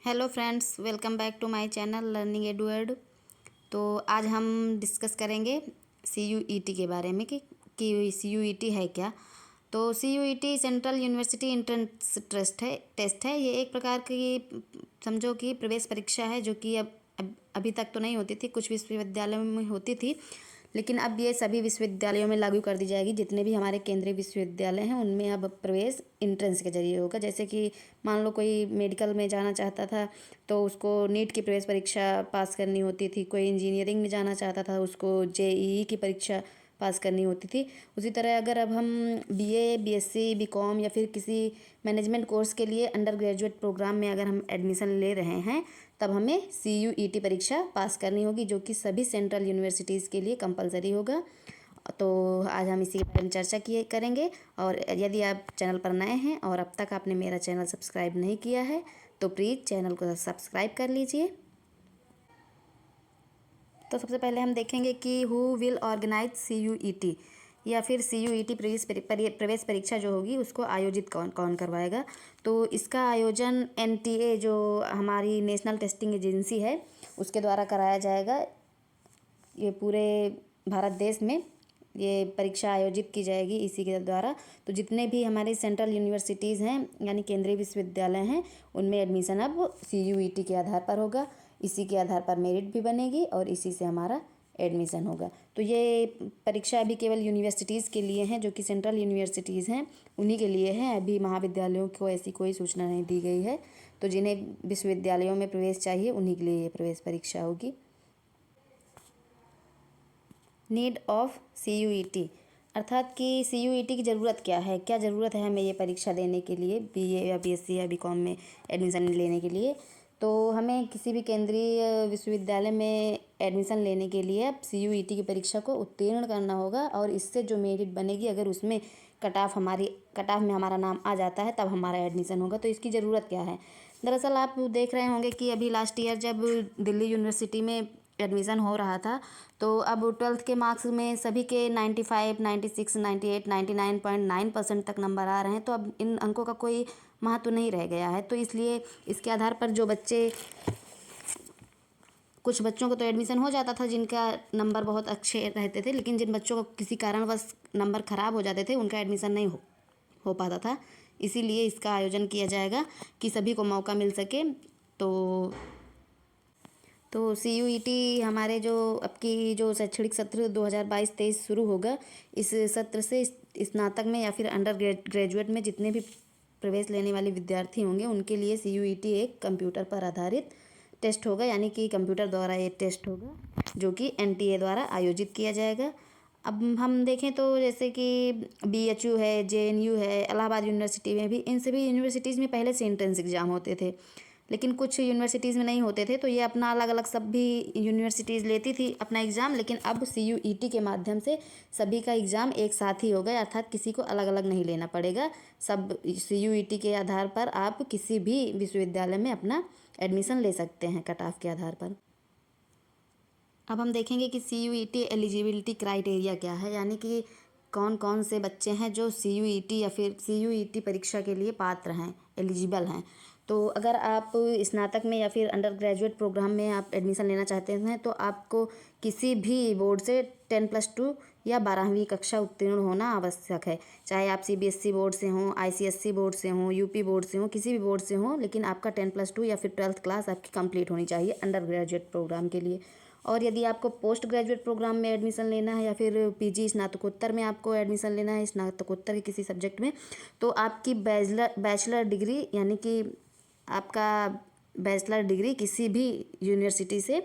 Hello friends, welcome back to my channel learning Edward. तो आज हम डिस्कस करेंगे CUET के बारे में कि CUET है क्या। तो CUET central university entrance test है। ये एक प्रकार की समझो कि प्रवेश परीक्षा है, जो कि अब अभी तक तो नहीं होती थी, कुछ विश्वविद्यालयों में होती थी, लेकिन अब ये सभी विश्वविद्यालयों में लागू कर दी जाएगी। जितने भी हमारे केंद्रीय विश्वविद्यालय हैं उनमें अब प्रवेश इंट्रेंस के जरिए होगा। जैसे कि मान लो कोई मेडिकल में जाना चाहता था तो उसको नीट की प्रवेश परीक्षा पास करनी होती थी, कोई इंजीनियरिंग में जाना चाहता था उसको JEE की परीक्षा पास करनी होती थी। उसी तरह अगर अब हम BA BSc BCom या फिर किसी मैनेजमेंट कोर्स के लिए अंडर ग्रेजुएट प्रोग्राम में अगर हम एडमिशन ले रहे हैं, तब हमें CUET परीक्षा पास करनी होगी, जो कि सभी सेंट्रल यूनिवर्सिटीज़ के लिए कंपलसरी होगा। तो आज हम इसी के बारे में चर्चा करेंगे। और यदि आप चैनल पर नए हैं और अब तक आपने मेरा चैनल सब्सक्राइब नहीं किया है तो प्लीज़ चैनल को सब्सक्राइब कर लीजिए। तो सबसे पहले हम देखेंगे कि हु विल ऑर्गेनाइज CUET, या फिर CUET प्रवेश परीक्षा जो होगी उसको आयोजित कौन कौन करवाएगा। तो इसका आयोजन NTA, जो हमारी नेशनल टेस्टिंग एजेंसी है, उसके द्वारा कराया जाएगा। ये पूरे भारत देश में ये परीक्षा आयोजित की जाएगी इसी के द्वारा। तो जितने भी हमारे सेंट्रल यूनिवर्सिटीज़ हैं यानी केंद्रीय विश्वविद्यालय हैं, उनमें एडमिशन अब CUET के आधार पर होगा। इसी के आधार पर मेरिट भी बनेगी और इसी से हमारा एडमिशन होगा। तो ये परीक्षा अभी केवल यूनिवर्सिटीज़ के लिए हैं, जो कि सेंट्रल यूनिवर्सिटीज़ हैं उन्हीं के लिए हैं। अभी महाविद्यालयों को ऐसी कोई सूचना नहीं दी गई है। तो जिन्हें विश्वविद्यालयों में प्रवेश चाहिए उन्हीं के लिए ये प्रवेश परीक्षा होगी। नीड ऑफ CUET, अर्थात कि CUET की ज़रूरत क्या है, क्या ज़रूरत है हमें ये परीक्षा देने के लिए, BA या BSc या BCom में एडमिशन लेने के लिए। तो हमें किसी भी केंद्रीय विश्वविद्यालय में एडमिशन लेने के लिए अब CUET की परीक्षा को उत्तीर्ण करना होगा, और इससे जो मेरिट बनेगी, अगर उसमें कट ऑफ में हमारा नाम आ जाता है तब हमारा एडमिशन होगा। तो इसकी ज़रूरत क्या है। दरअसल आप देख रहे होंगे कि अभी लास्ट ईयर जब दिल्ली यूनिवर्सिटी में एडमिशन हो रहा था, तो अब 12th के मार्क्स में सभी के 95, 96, 98, 99.9% तक नंबर आ रहे हैं। तो अब इन अंकों का कोई महत्व नहीं रह गया है। तो इसलिए इसके आधार पर जो बच्चे, कुछ बच्चों को तो एडमिशन हो जाता था जिनका नंबर बहुत अच्छे रहते थे, लेकिन जिन बच्चों को किसी कारणवश नंबर ख़राब हो जाते थे उनका एडमिशन नहीं हो पाता था। इसीलिए इसका आयोजन किया जाएगा कि सभी को मौका मिल सके। तो CUET हमारे जो अब की जो शैक्षणिक सत्र 2022-23 शुरू होगा, इस सत्र से स्नातक में या फिर अंडर ग्रेजुएट में जितने भी प्रवेश लेने वाले विद्यार्थी होंगे उनके लिए CUET एक कंप्यूटर पर आधारित टेस्ट होगा, यानी कि कंप्यूटर द्वारा ये टेस्ट होगा, जो कि NTA द्वारा आयोजित किया जाएगा। अब हम देखें तो जैसे कि BHU है, JNU है, इलाहाबाद यूनिवर्सिटी में भी, इन सभी यूनिवर्सिटीज़ में पहले से एंट्रेंस एग्ज़ाम होते थे, लेकिन कुछ यूनिवर्सिटीज़ में नहीं होते थे। तो ये अपना अलग अलग सब भी यूनिवर्सिटीज़ लेती थी अपना एग्ज़ाम, लेकिन अब CUET के माध्यम से सभी का एग्ज़ाम एक साथ ही होगा, अर्थात किसी को अलग अलग नहीं लेना पड़ेगा। सब CUET के आधार पर आप किसी भी विश्वविद्यालय में अपना एडमिशन ले सकते हैं कट ऑफ के आधार पर। अब हम देखेंगे कि CUET एलिजिबिलिटी क्राइटेरिया क्या है, यानी कि कौन कौन से बच्चे हैं जो CUET या फिर CUET परीक्षा के लिए पात्र हैं, एलिजिबल हैं। तो अगर आप स्नातक में या फिर अंडर ग्रेजुएट प्रोग्राम में आप एडमिशन लेना चाहते हैं तो आपको किसी भी बोर्ड से 10+2 या 12वीं कक्षा उत्तीर्ण होना आवश्यक है। चाहे आप CBSE बोर्ड से हों, ICSE बोर्ड से हों, UP बोर्ड से हों, किसी भी बोर्ड से हों, लेकिन आपका 10+2 या फिर 12th क्लास आपकी कंप्लीट होनी चाहिए अंडर ग्रेजुएट प्रोग्राम के लिए। और यदि आपको पोस्ट ग्रेजुएट प्रोग्राम में एडमिशन लेना है या फिर PG स्नातकोत्तर में आपको एडमिशन लेना है, स्नातकोत्तर के किसी सब्जेक्ट में, तो आपकी बैचलर डिग्री, यानी कि आपका बैचलर डिग्री किसी भी यूनिवर्सिटी से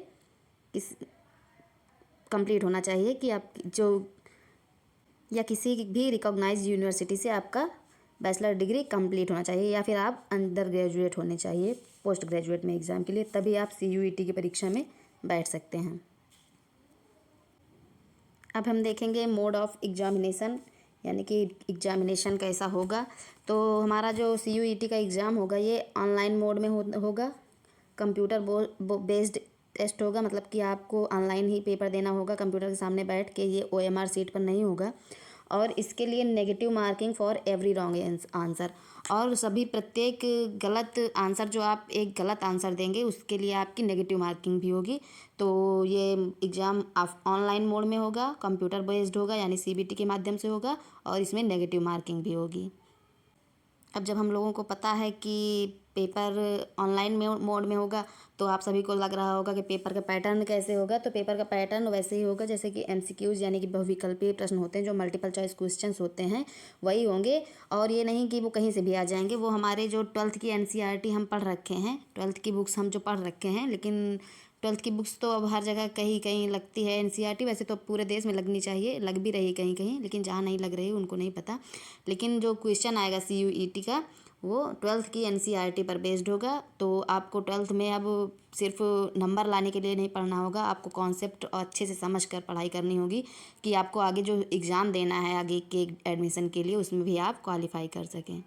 कंप्लीट होना चाहिए, कि आप जो या किसी भी रिकॉग्नाइज्ड यूनिवर्सिटी से आपका बैचलर डिग्री कंप्लीट होना चाहिए, या फिर आप अंडर ग्रेजुएट होने चाहिए पोस्ट ग्रेजुएट में एग्ज़ाम के लिए, तभी आप CUET की परीक्षा में बैठ सकते हैं। अब हम देखेंगे मोड ऑफ एग्जामिनेशन, यानी कि एग्जामिनेशन कैसा होगा। तो हमारा जो CUET का एग्ज़ाम होगा ये ऑनलाइन मोड में होगा, कंप्यूटर बेस्ड टेस्ट होगा, मतलब कि आपको ऑनलाइन ही पेपर देना होगा कंप्यूटर के सामने बैठ के, ये OMR सीट पर नहीं होगा। और इसके लिए negative marking for every wrong answer, और सभी प्रत्येक गलत आंसर जो आप एक गलत आंसर देंगे उसके लिए आपकी नेगेटिव मार्किंग भी होगी। तो ये एग्ज़ाम ऑनलाइन मोड में होगा, कंप्यूटर बेस्ड होगा, यानी सीबीटी के माध्यम से होगा, और इसमें नेगेटिव मार्किंग भी होगी। अब जब हम लोगों को पता है कि पेपर ऑनलाइन में मोड में होगा, तो आप सभी को लग रहा होगा कि पेपर का पैटर्न कैसे होगा। तो पेपर का पैटर्न वैसे ही होगा जैसे कि एमसीक्यूज़ यानी कि बहुविकल्पीय प्रश्न होते हैं, जो मल्टीपल चॉइस क्वेश्चंस होते हैं वही होंगे। और ये नहीं कि वो कहीं से भी आ जाएंगे, वो हमारे जो 12th की एनसीईआरटी हम पढ़ रखे हैं, 12th की बुक्स हम जो पढ़ रखे हैं, लेकिन 12th की बुक्स तो अब हर जगह कहीं कहीं लगती है एनसीईआरटी, वैसे तो पूरे देश में लगनी चाहिए, लग भी रही कहीं कहीं, लेकिन जहाँ नहीं लग रही उनको नहीं पता। लेकिन जो क्वेश्चन आएगा सीयूईटी का वो 12th की एनसीईआरटी पर बेस्ड होगा। तो आपको 12th में अब सिर्फ नंबर लाने के लिए नहीं पढ़ना होगा, आपको कॉन्सेप्ट अच्छे से समझ कर पढ़ाई करनी होगी कि आपको आगे जो एग्ज़ाम देना है आगे के एडमिशन के लिए, उसमें भी आप क्वालिफाई कर सकें।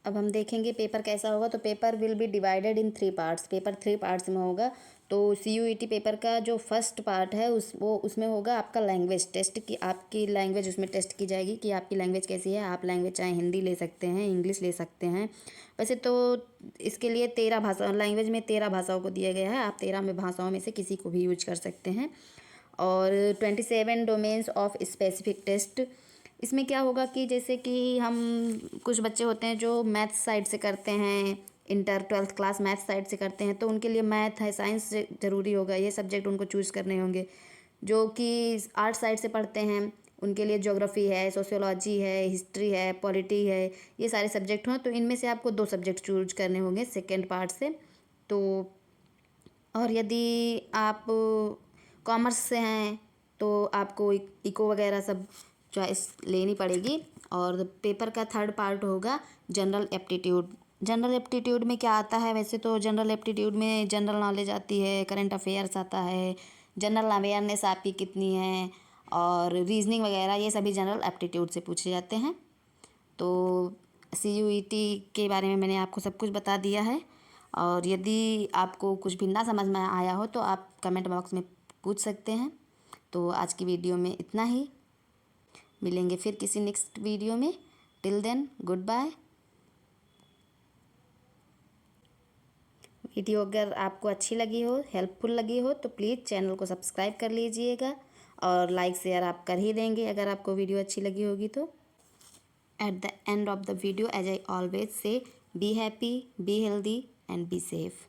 अब हम देखेंगे पेपर कैसा होगा। तो paper will be divided in 3 parts, paper 3 parts में होगा। तो सीयूईटी पेपर का जो फर्स्ट पार्ट है उसमें होगा आपका लैंग्वेज टेस्ट, कि आपकी लैंग्वेज उसमें टेस्ट की जाएगी कि आपकी लैंग्वेज कैसी है। आप लैंग्वेज चाहे हिंदी ले सकते हैं, इंग्लिश ले सकते हैं। वैसे तो इसके लिए 13 भाषा लैंग्वेज में 13 भाषाओं को दिया गया है, आप 13 में भाषाओं में से किसी को भी यूज कर सकते हैं। और 27 डोमेन्स ऑफ स्पेसिफिक टेस्ट, इसमें क्या होगा कि जैसे कि हम कुछ बच्चे होते हैं जो मैथ साइड से करते हैं, inter 12th class math side से करते हैं, तो उनके लिए मैथ है, साइंस ज़रूरी होगा, ये सब्जेक्ट उनको चूज़ करने होंगे। जो कि आर्ट साइड से पढ़ते हैं उनके लिए ज्योग्राफी है, सोशियोलॉजी है, हिस्ट्री है, पॉलिटी है, ये सारे सब्जेक्ट हों। तो इनमें से आपको 2 सब्जेक्ट चूज करने होंगे सेकेंड पार्ट से। तो और यदि आप कॉमर्स से हैं तो आपको इको वगैरह सब चॉइस लेनी पड़ेगी। और पेपर का थर्ड पार्ट होगा जनरल एप्टीट्यूड। जनरल एप्टीट्यूड में क्या आता है, वैसे तो जनरल एप्टीट्यूड में जनरल नॉलेज आती है, करंट अफेयर्स आता है, जनरल अवेयरनेस आपकी कितनी है, और रीजनिंग वगैरह, ये सभी जनरल एप्टीट्यूड से पूछे जाते हैं। तो सीयूईटी के बारे में मैंने आपको सब कुछ बता दिया है। और यदि आपको कुछ भी ना समझ में आया हो तो आप कमेंट बॉक्स में पूछ सकते हैं। तो आज की वीडियो में इतना ही, मिलेंगे फिर किसी नेक्स्ट वीडियो में। Till then goodbye. Video अगर आपको अच्छी लगी हो, हेल्पफुल लगी हो, तो प्लीज़ चैनल को सब्सक्राइब कर लीजिएगा, और लाइक शेयर आप कर ही देंगे अगर आपको वीडियो अच्छी लगी होगी तो। At the end of the video, as I always say, be happy, be healthy, and be safe.